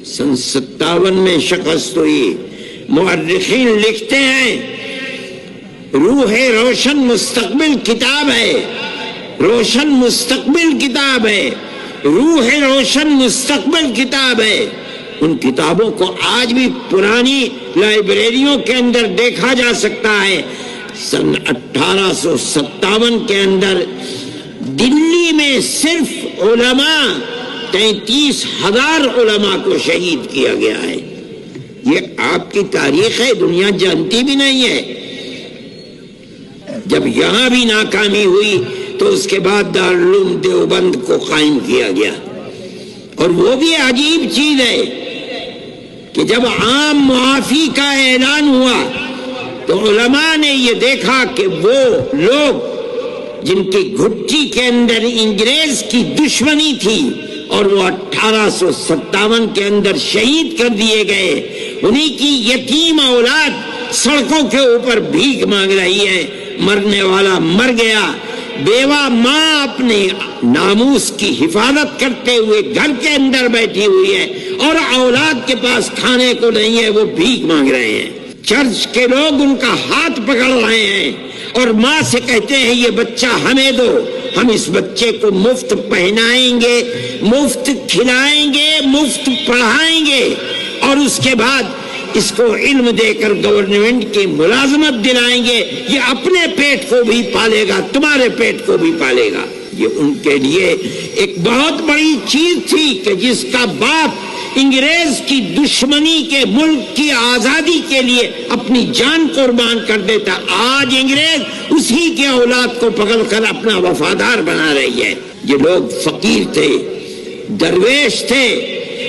سن 57 میں شکست ہوئی. مورخین لکھتے ہیں روح روشن مستقبل کتاب ہے، روشن مستقبل کتاب ہے، روح روشن مستقبل کتاب ہے. ان کتابوں کو آج بھی پرانی لائبریریوں کے اندر دیکھا جا سکتا ہے. سن 1857 کے اندر دلی میں صرف علماء 33,000 علماء کو شہید کیا گیا ہے. یہ آپ کی تاریخ ہے، دنیا جانتی بھی نہیں ہے. جب یہاں بھی ناکامی ہوئی تو اس کے بعد دارالعلوم دیوبند کو قائم کیا گیا. اور وہ بھی عجیب چیز ہے کہ جب عام معافی کا اعلان ہوا تو علماء نے یہ دیکھا کہ وہ لوگ جن کی گھٹی کے اندر انگریز کی دشمنی تھی اور وہ 1857 کے اندر شہید کر دیے گئے، انہی کی یتیم اولاد سڑکوں کے اوپر بھیک مانگ رہی ہے. مرنے والا مر گیا، بیوہ ماں اپنے ناموس کی حفاظت کرتے ہوئے گھر کے اندر بیٹھی ہوئی ہے اور اولاد کے پاس کھانے کو نہیں ہے، وہ بھیک مانگ رہے ہیں. چرچ کے لوگ ان کا ہاتھ پکڑ رہے ہیں اور ماں سے کہتے ہیں یہ بچہ ہمیں دو، ہم اس بچے کو مفت پہنائیں گے، مفت کھلائیں گے، مفت پڑھائیں گے اور اس کے بعد اس کو علم دے کر گورنمنٹ کی ملازمت دلائیں گے. یہ اپنے پیٹ کو بھی پالے گا، تمہارے پیٹ کو بھی پالے گا. یہ ان کے لیے ایک بہت بڑی چیز تھی کہ جس کا باپ انگریز کی دشمنی کے ملک کی آزادی کے لیے اپنی جان قربان کر دیتا، آج انگریز اسی کے اولاد کو پکڑ کر اپنا وفادار بنا رہی ہے. یہ لوگ فقیر تھے، درویش تھے،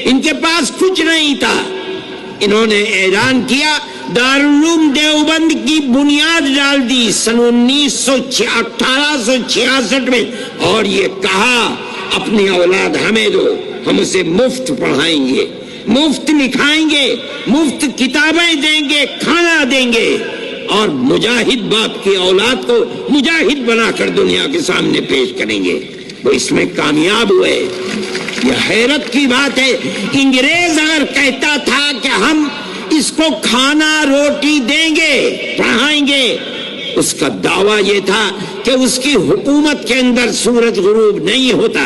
ان کے پاس کچھ نہیں تھا. انہوں نے اعلان کیا، دارالعلوم دیوبند کی بنیاد ڈال دی سن 1866 میں اور یہ کہا اپنی اولاد ہمیں دو، ہم اسے مفت پڑھائیں گے، مفت لکھائیں گے، مفت کتابیں دیں گے، کھانا دیں گے اور مجاہد باپ کی اولاد کو مجاہد بنا کر دنیا کے سامنے پیش کریں گے. وہ اس میں کامیاب ہوئے. یہ حیرت کی بات ہے، انگریز اگر کہتا تھا کہ ہم اس کو کھانا روٹی دیں گے، پڑھائیں گے، اس کا دعویٰ یہ تھا کہ اس کی حکومت کے اندر سورج غروب نہیں ہوتا.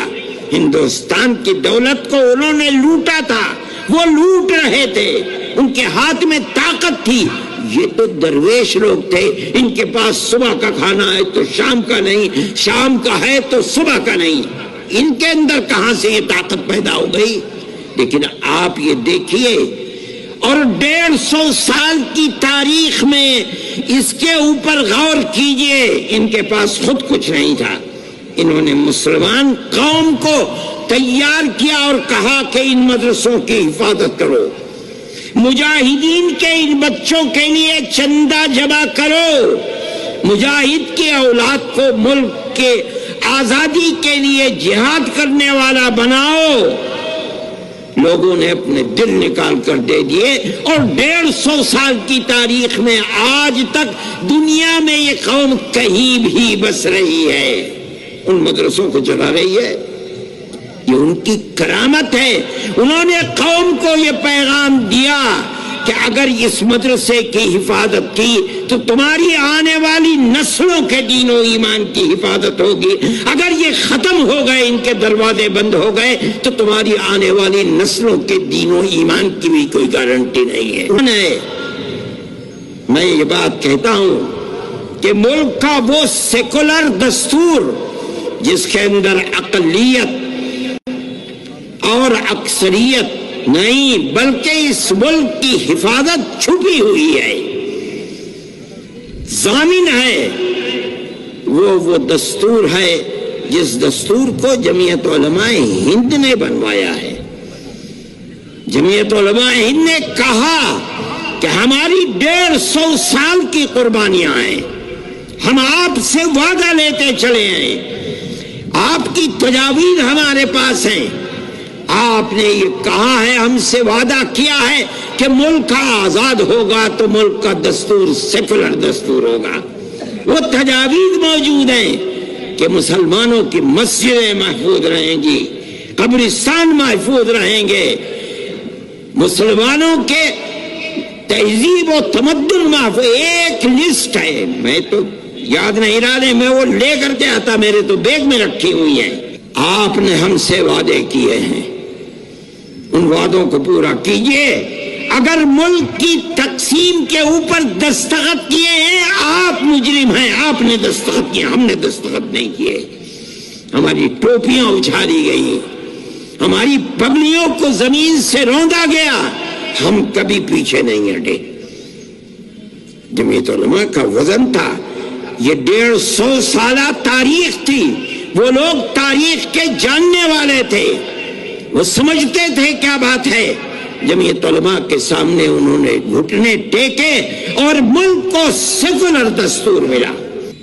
ہندوستان کی دولت کو انہوں نے لوٹا تھا، وہ لوٹ رہے تھے، ان کے ہاتھ میں طاقت تھی. یہ تو درویش لوگ تھے، ان کے پاس صبح کا کھانا ہے تو شام کا نہیں، شام کا ہے تو صبح کا نہیں. ان کے اندر کہاں سے یہ طاقت پیدا ہو گئی؟ لیکن آپ یہ دیکھیے اور 150 سال کی تاریخ میں اس کے اوپر غور کیجئے، ان کے پاس خود کچھ نہیں تھا. انہوں نے مسلمان قوم کو تیار کیا اور کہا کہ ان مدرسوں کی حفاظت کرو، مجاہدین کے ان بچوں کے لیے چندہ جمع کرو، مجاہد کی اولاد کو ملک کے آزادی کے لیے جہاد کرنے والا بناؤ. لوگوں نے اپنے دل نکال کر دے دیے اور 150 سال کی تاریخ میں آج تک دنیا میں یہ قوم کہیں بھی بس رہی ہے، ان مدرسوں کو چلا رہی ہے. یہ ان کی کرامت ہے. انہوں نے قوم کو یہ پیغام دیا کہ اگر اس مدرسے کی حفاظت کی تو تمہاری آنے والی نسلوں کے دین و ایمان کی حفاظت ہوگی. اگر یہ ختم ہو گئے، ان کے دروازے بند ہو گئے تو تمہاری آنے والی نسلوں کے دین و ایمان کی بھی کوئی گارنٹی نہیں ہے. میں یہ بات کہتا ہوں کہ ملک کا وہ سیکولر دستور جس کے اندر اقلیت اور اکثریت نہیں بلکہ اس ملک کی حفاظت چھپی ہوئی ہے، ضامن ہے، وہ دستور ہے جس دستور کو جمعیت علماء ہند نے بنوایا ہے. جمعیت علماء ہند نے کہا کہ ہماری 150 سال کی قربانیاں ہیں، ہم آپ سے وعدہ لیتے چلے ہیں، آپ کی تجاویز ہمارے پاس ہیں. آپ نے یہ کہا ہے، ہم سے وعدہ کیا ہے کہ ملک آزاد ہوگا تو ملک کا دستور سیکولر دستور ہوگا. وہ تجاویز موجود ہیں کہ مسلمانوں کی مسجدیں محفوظ رہیں گی، قبرستان محفوظ رہیں گے، مسلمانوں کے تہذیب و تمدن محفوظ ایک لسٹ ہے، میں تو یاد نہیں رہا ہے، میں وہ لے کر کے آتا، میرے تو بیگ میں رکھی ہوئی ہیں۔ آپ نے ہم سے وعدے کیے ہیں، ان وعدوں کو پورا کیجئے۔ اگر ملک کی تقسیم کے اوپر دستخط کیے ہیں، آپ مجرم ہیں، آپ نے دستخط کیے، ہم نے دستخط نہیں کیے۔ ہماری ٹوپیاں اچھالی گئی، ہماری پگڑیوں کو زمین سے روندا گیا، ہم کبھی پیچھے نہیں ہٹے۔ جمعیت علماء کا وزن تھا، یہ 150 سالہ تاریخ تھی، وہ لوگ تاریخ کے جاننے والے تھے، وہ سمجھتے تھے کیا بات ہے۔ جمعیت علماء کے سامنے انہوں نے گھٹنے ٹیکے اور ملک کو سیکولر دستور ملا۔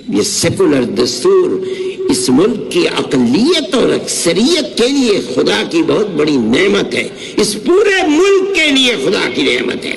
یہ سیکولر دستور اس ملک کی اقلیت اور اکثریت کے لیے خدا کی بہت بڑی نعمت ہے، اس پورے ملک کے لیے خدا کی نعمت ہے۔